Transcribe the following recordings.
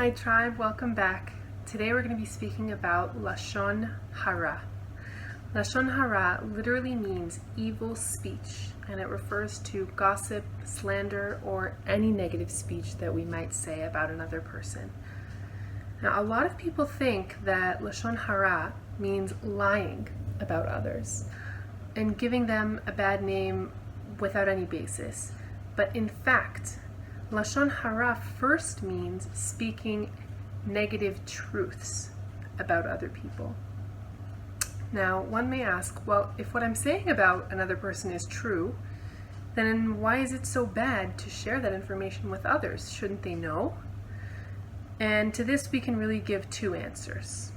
Hi tribe, welcome back. Today we're going to be speaking about Lashon Hara. Lashon Hara literally means evil speech, and it refers to gossip, slander, or any negative speech that we might say about another person. Now, a lot of people think that Lashon Hara means lying about others and giving them a bad name without any basis. But in fact, Lashon Hara first means speaking negative truths about other people. Now, one may ask, well, if what I'm saying about another person is true, then why is it so bad to share that information with others? Shouldn't they know? And to this we can really give two answers.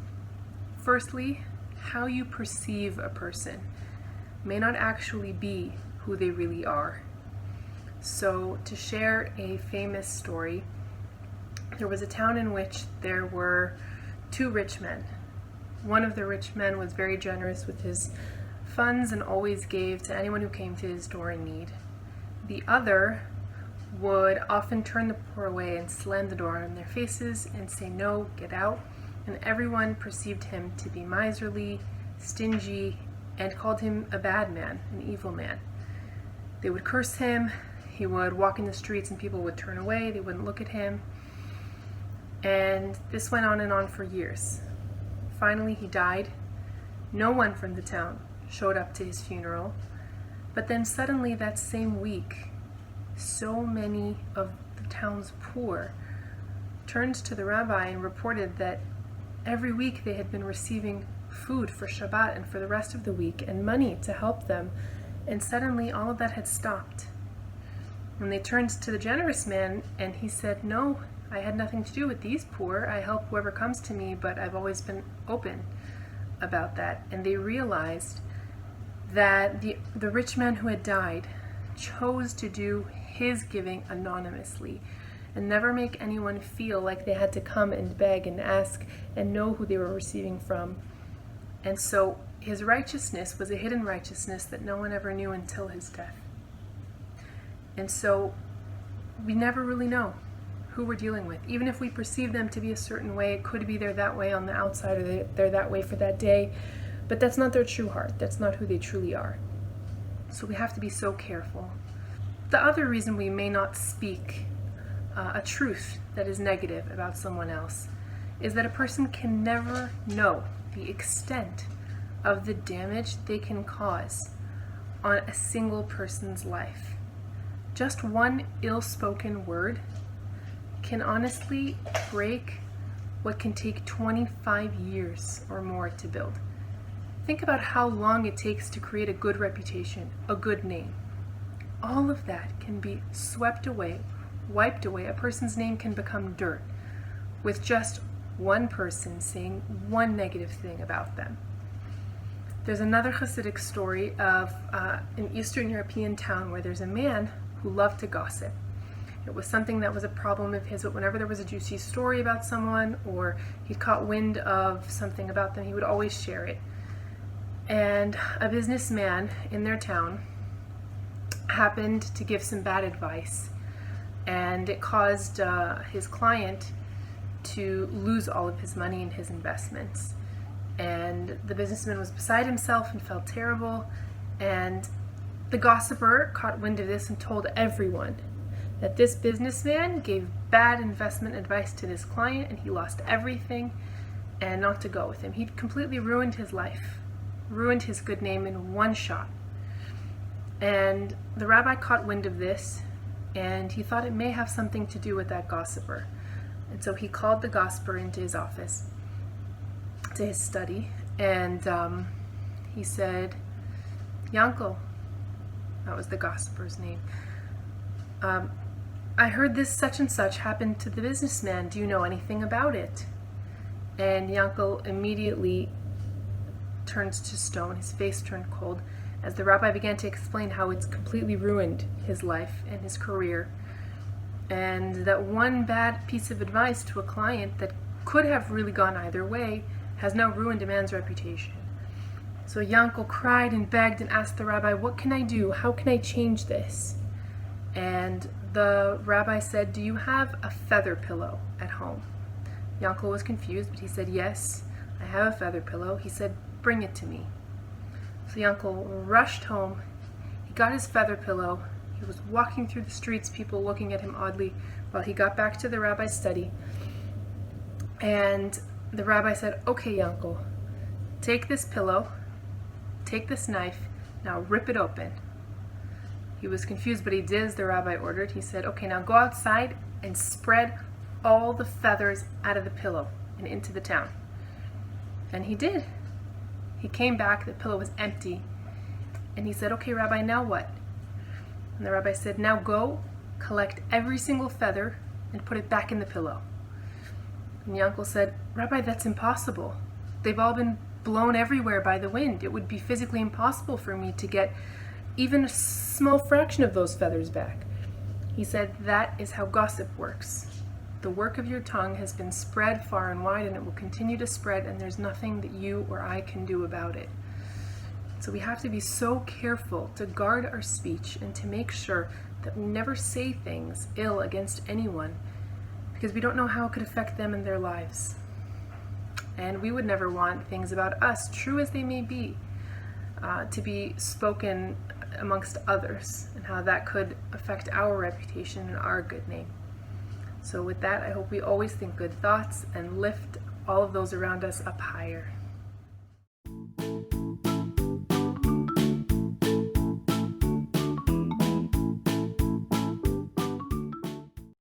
Firstly, how you perceive a person may not actually be who they really are. So, to share a famous story, there was a town in which there were two rich men. One of the rich men was very generous with his funds and always gave to anyone who came to his door in need. The other would often turn the poor away and slam the door in their faces and say, "No, get out." And everyone perceived him to be miserly, stingy, and called him a bad man, an evil man. They would curse him. He would walk in the streets and people would turn away. They wouldn't look at him. And this went on and on for years. Finally, he died. No one from the town showed up to his funeral. But then suddenly that same week, so many of the town's poor turned to the rabbi and reported that every week they had been receiving food for Shabbat and for the rest of the week and money to help them. And suddenly all of that had stopped. And they turned to the generous man and he said, "No, I had nothing to do with these poor. I help whoever comes to me, but I've always been open about that." And they realized that the rich man who had died chose to do his giving anonymously and never make anyone feel like they had to come and beg and ask and know who they were receiving from. And so his righteousness was a hidden righteousness that no one ever knew until his death. And so we never really know who we're dealing with. Even if we perceive them to be a certain way, it could be they're that way on the outside or they're that way for that day, but that's not their true heart. That's not who they truly are. So we have to be so careful. The other reason we may not speak a truth that is negative about someone else is that a person can never know the extent of the damage they can cause on a single person's life. Just one ill-spoken word can honestly break what can take 25 years or more to build. Think about how long it takes to create a good reputation, a good name. All of that can be swept away, wiped away. A person's name can become dirt with just one person saying one negative thing about them. There's another Hasidic story of an Eastern European town where there's a man who loved to gossip. It was something that was a problem of his, but whenever there was a juicy story about someone or he caught wind of something about them, he would always share it. And a businessman in their town happened to give some bad advice, and it caused his client to lose all of his money and his investments. And the businessman was beside himself and felt terrible, and the gossiper caught wind of this and told everyone that this businessman gave bad investment advice to this client and he lost everything and not to go with him. He'd completely ruined his life, ruined his good name in one shot. And the rabbi caught wind of this and he thought it may have something to do with that gossiper. And so he called the gossiper into his office, to his study, and he said, "Yankel," that was the gossiper's name, "I heard this such and such happened to the businessman. Do you know anything about it?" And Yankel immediately turns to stone. His face turned cold as the rabbi began to explain how it's completely ruined his life and his career, and that one bad piece of advice to a client that could have really gone either way has now ruined a man's reputation. So Yankel cried and begged and asked the rabbi, "What can I do? How can I change this?" And the rabbi said, "Do you have a feather pillow at home?" Yankel was confused, but he said, yes, I have a feather pillow. He said, bring it to me. So Yankel rushed home. He got his feather pillow. He was walking through the streets, people looking at him oddly, while he got back to the rabbi's study. And the rabbi said, okay, Yankel, take this pillow, take this knife, now rip it open. He was confused, but he did as the rabbi ordered. He said, okay, now go outside and spread all the feathers out of the pillow and into the town. And he did. He came back, the pillow was empty. And he said, okay, Rabbi, now what? And the rabbi said, now go collect every single feather and put it back in the pillow. And Yankel said, Rabbi, that's impossible. They've all been blown everywhere by the wind. It would be physically impossible for me to get even a small fraction of those feathers back. He said, that is how gossip works. The work of your tongue has been spread far and wide, and it will continue to spread, and there's nothing that you or I can do about it. So we have to be so careful to guard our speech and to make sure that we never say things ill against anyone, because we don't know how it could affect them in their lives. And we would never want things about us, true as they may be, to be spoken amongst others, and how that could affect our reputation and our good name. So with that, I hope we always think good thoughts and lift all of those around us up higher.